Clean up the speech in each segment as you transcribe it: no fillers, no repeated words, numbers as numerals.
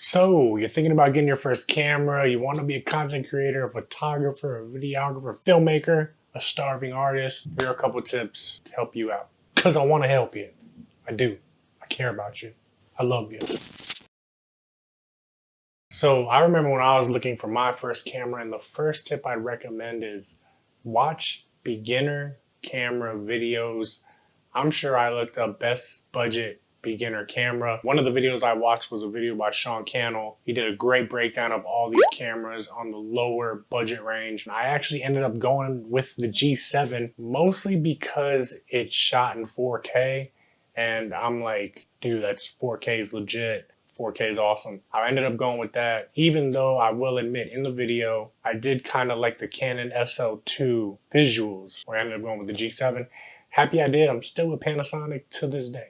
So, you're thinking about getting your first camera, you want to be a content creator, a photographer, a videographer, filmmaker, a starving artist. Here are a couple tips to help you out. Because I want to help you. I do. I care about you. I love you. So, I remember when I was looking for my first camera, and the first tip I'd recommend is watch beginner camera videos. I'm sure I looked up best budget beginner camera. One of the videos I watched was a video by Sean Cannell. He did a great breakdown of all these cameras on the lower budget range. And I actually ended up going with the G7 mostly because it shot in 4K. And I'm like, dude, that's 4K is legit. 4K is awesome. I ended up going with that, even though I will admit in the video, I did kind of like the Canon SL2 visuals, where I ended up going with the G7. Happy I did. I'm still with Panasonic to this day.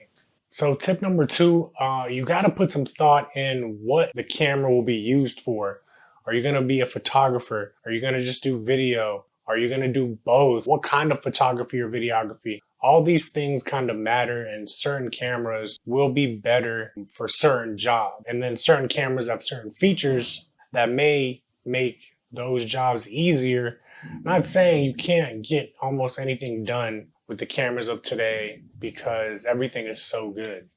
So tip number two, you got to put some thought in what the camera will be used for. Are you going to be a photographer? Are you going to just do video? Are you going to do both? What kind of photography or videography? All these things kind of matter, and certain cameras will be better for certain jobs. And then certain cameras have certain features that may make those jobs easier. Not saying you can't get almost anything done with the cameras of today because everything is so good.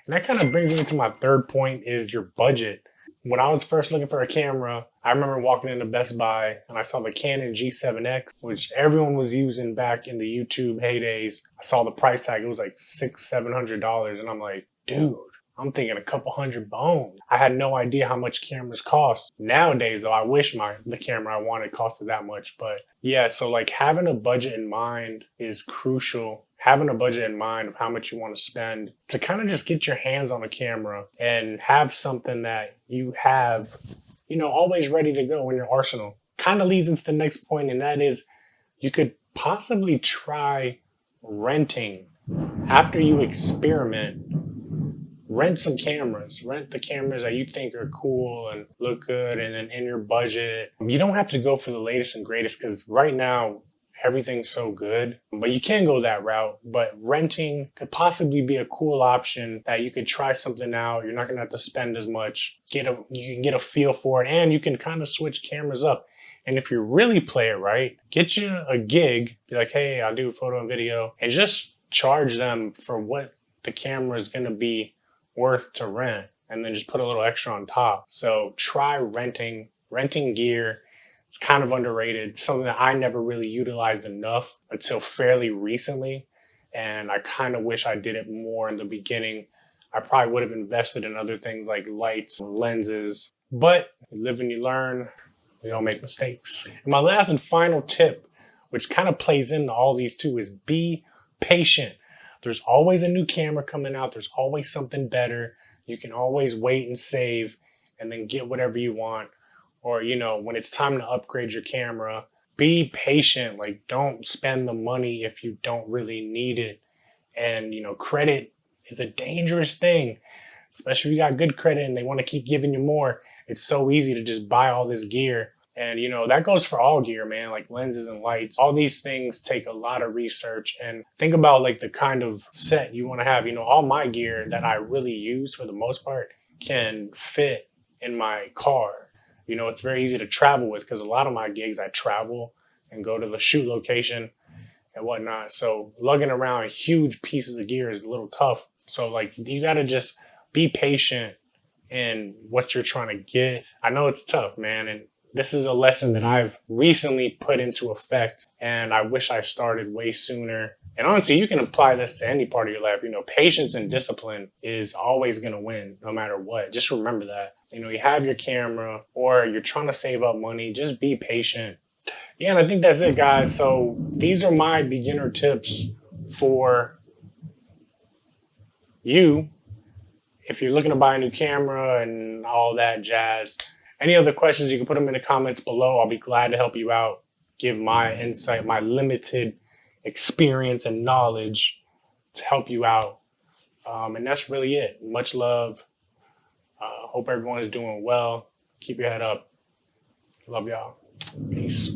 And that kind of brings me to my third point, is your budget. When I was first looking for a camera, I remember walking into Best Buy and I saw the Canon G7X, which everyone was using back in the YouTube heydays. I saw the price tag, it was like $600-700, and I'm like, dude, I'm thinking a couple hundred bones. I had no idea how much cameras cost. Nowadays though, I wish the camera I wanted costed that much. But yeah, so like having a budget in mind is crucial. Having a budget in mind of how much you want to spend to kind of just get your hands on a camera and have something that you have, always ready to go in your arsenal. Kind of leads into the next point, and that is you could possibly try renting after you experiment. Rent some cameras. Rent the cameras that you think are cool and look good and then in your budget. You don't have to go for the latest and greatest because right now everything's so good, but you can go that route. But renting could possibly be a cool option that you could try something out. You're not gonna have to spend as much. You can get a feel for it, and you can kind of switch cameras up. And if you really play it right, get you a gig, be like, hey, I'll do photo and video, and just charge them for what the camera is gonna be worth to rent, and then just put a little extra on top. So try renting gear. It's kind of underrated, something that I never really utilized enough until fairly recently. And I kind of wish I did it more in the beginning. I probably would have invested in other things like lights, lenses, but you live and you learn. We all make mistakes. And my last and final tip, which kind of plays into all these too, is be patient. There's always a new camera coming out. There's always something better. You can always wait and save and then get whatever you want. Or, when it's time to upgrade your camera, be patient. Like, don't spend the money if you don't really need it. And, credit is a dangerous thing, especially if you got good credit and they want to keep giving you more. It's so easy to just buy all this gear. And, that goes for all gear, man, like lenses and lights. All these things take a lot of research. And think about like the kind of set you want to have. All my gear that I really use for the most part can fit in my car. It's very easy to travel with because a lot of my gigs I travel and go to the shoot location and whatnot. So lugging around huge pieces of gear is a little tough. So like you got to just be patient in what you're trying to get. I know it's tough, man. And this is a lesson that I've recently put into effect, and I wish I started way sooner. And honestly, you can apply this to any part of your life. Patience and discipline is always going to win no matter what. Just remember that. You have your camera or you're trying to save up money, just be patient. Yeah, and I think that's it, guys. So these are my beginner tips for you if you're looking to buy a new camera and all that jazz. Any other questions, you can put them in the comments below. I'll be glad to help you out, give my insight, my limited experience and knowledge to help you out. And that's really it. Much love. Hope everyone is doing well. Keep your head up. Love y'all. Peace.